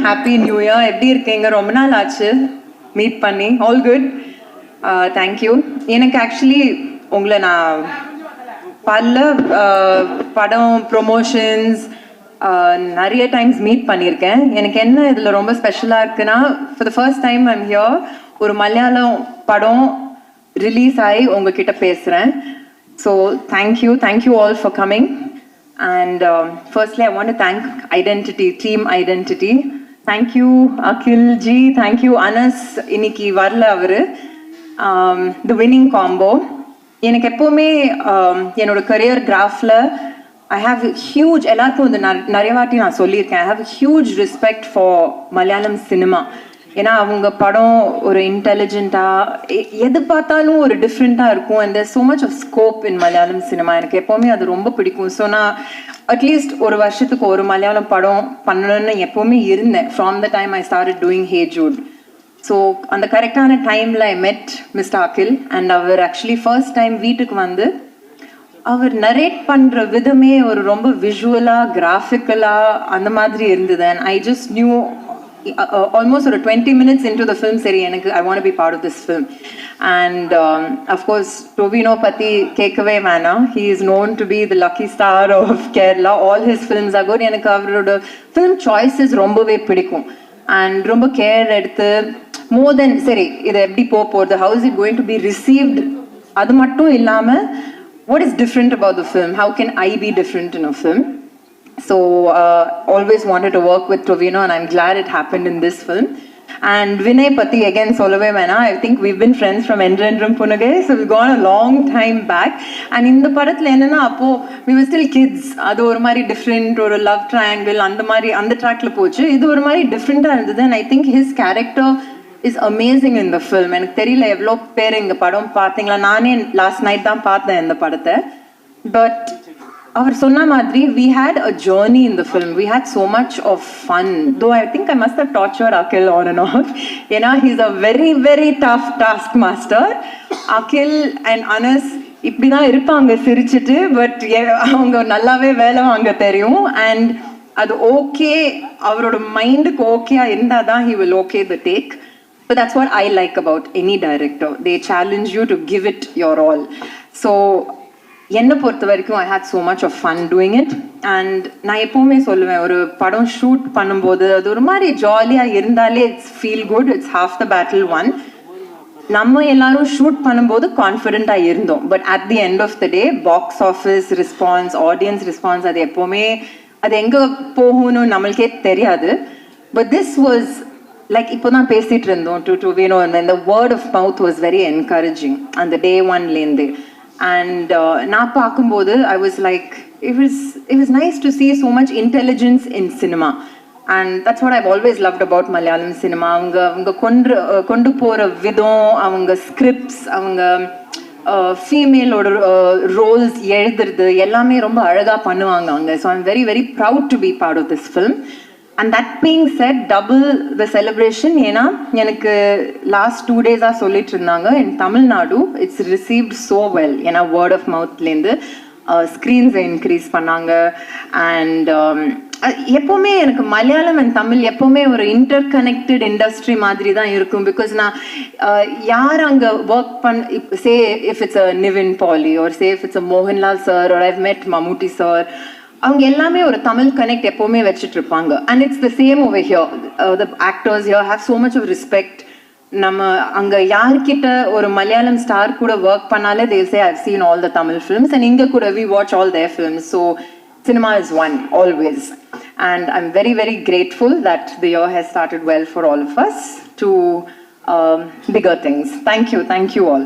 happy new year. எப்படி இருக்கீங்க? ரொம்ப நாள் ஆச்சு மீட் பண்ணி. All good. தேங்க்யூ. எனக்கு ஆக்சுவலி உங்களை நான் பல படம் ப்ரொமோஷன்ஸ் நிறைய டைம்ஸ் மீட் பண்ணியிருக்கேன். எனக்கு என்ன இதில் ரொம்ப ஸ்பெஷலாக இருக்குன்னா, for the first time I'm here ஒரு மலையாளம் படம் ரிலீஸ் ஆகி உங்ககிட்ட பேசுகிறேன். So thank you all for coming. And firstly, I want to thank Identity, Team Identity. Thank you, Akhil ji. Thank you, Anas. Iniki varla avaru. The winning combo. எனக்கு எப்போவுமே என்னோட career கிராஃபில் I have huge, எல்லாருக்கும் இந்த நிறைய வாட்டி நான் சொல்லியிருக்கேன், I have huge respect for Malayalam cinema. ஏன்னா அவங்க படம் ஒரு இன்டெலிஜென்ட்டாக எது பார்த்தாலும் ஒரு டிஃப்ரெண்ட்டாக இருக்கும். And there so much of scope in Malayalam cinema. எனக்கு எப்போவுமே அது ரொம்ப பிடிக்கும். ஸோ நான் அட்லீஸ்ட் ஒரு வருஷத்துக்கு ஒரு மலையாளம் படம் பண்ணணும்னு எப்போவுமே இருந்தேன் from the time I started doing hey Jude. So அந்த கரெக்டான டைமில் I met mister Akil. And அவர் ஆக்சுவலி ஃபர்ஸ்ட் டைம் வீட்டுக்கு வந்து அவர் நரேட் பண்ணுற விதமே ஒரு ரொம்ப விஷுவலாக கிராஃபிக்கலாக அந்த மாதிரி இருந்தது. And I just new almost 20 minutes into the film seri enakku I want to be part of this film. And of course Tovino patti kekave mana, he is known to be the lucky star of Kerala. All his films are good. enakku avaroda film choices rombave pidikum and romba care eduthu more than seri idu eppadi popodu, how is it going to be received, adu mattum illama what is different about the film, how can I be different in a film. So always wanted to work with Tovino and I'm glad it happened in this film. And Vinay Patti again solove mena, I think we've been friends from Endrendrum Punagai, so we've gone a long time back. And in the padathla enna appo we were still kids, adu or mari different or a love triangle and mari and the track la pochu idu or mari different ah irundhu. And I think his character is amazing in the film. எனக்கு தெரியல எவ்வளோ பேர் இந்த படம் பார்த்தீங்களா. நானே last night தான் பார்த்தேன் இந்த படத்தை. பட் அவர் சொன்ன மாதிரி we had a journey in the film. We had so much of fun. Though I think I must have tortured Akhil on and off. You know, he's a very, very tough taskmaster. Akhil and Anas இப்படி தான் இருப்பாங்க சிரிச்சிட்டு. But அவங்க நல்லாவே வேலை வாங்க தெரியும். And அது ஓகே, அவரோட மைண்டுக்கு ஓகேயா இருந்தால் தான் he will okay the take. But that's what I like about any director. They challenge you to give it your all. So என்னை பொறுத்த வரைக்கும் I hate so much of fun doing it. And நான் எப்போவுமே சொல்லுவேன், ஒரு படம் shoot பண்ணும்போது அது ஒரு மாதிரி ஜாலியாக இருந்தாலே it's feel good, it's half the battle won. நம்ம எல்லாரும் ஷூட் பண்ணும்போது கான்ஃபிடென்ட்டாக இருந்தோம். But at the end of the day box office response, audience response, அது எப்போவுமே அது எங்கே போகணும்னு நம்மளுக்கே தெரியாது. பட் திஸ் வாஸ் லைக் இப்போ தான் பேசிகிட்டு இருந்தோம் டு வேணும், இந்த word of mouth was very encouraging அந்த டே ஒன்லேருந்து. And நான் பார்க்கும்போது I was like, it was nice to see so much intelligence in cinema. And that's what I've always loved about Malayalam cinema. அவங்க கொண்டு போகிற விதம், அவங்க ஸ்கிரிப்ட்ஸ், அவங்க ஃபீமேலோட ரோல்ஸ் எழுதுறது எல்லாமே ரொம்ப அழகாக பண்ணுவாங்க அவங்க. So I'm very very proud to be part of this film. And that being said, double the celebration. ஏன்னா எனக்கு லாஸ்ட் 2 days சொல்லிட்டு இருந்தாங்க in Tamil Nadu it's received so well. ஏன்னா வேர்ட் ஆஃப் மவுத்லேருந்து ஸ்க்ரீன்ஸை இன்க்ரீஸ் பண்ணாங்க. அண்ட் எப்போவுமே எனக்கு Malayalam and Tamil எப்போவுமே ஒரு இன்டர் கனெக்டட் இண்டஸ்ட்ரி மாதிரி தான் இருக்கும். பிகாஸ் நான் யார் அங்கே work say if it's a Nivin Pauly or say if it's a Mohanlal sir or I've met Mammootty sir, அவங்க எல்லாமே ஒரு தமிழ் கனெக்ட் எப்போவுமே வச்சுட்டு இருப்பாங்க. And it's the same over here. The actors here have so much of respect. நம்ம அங்கே யார்கிட்ட ஒரு மலையாளம் ஸ்டார் கூட ஒர்க் பண்ணாலே they say I've seen all the Tamil films, and இங்கே கூட we watch all their films. So cinema is one always. And I'm very, very grateful that the year has started well for all of us to bigger things. Thank you all.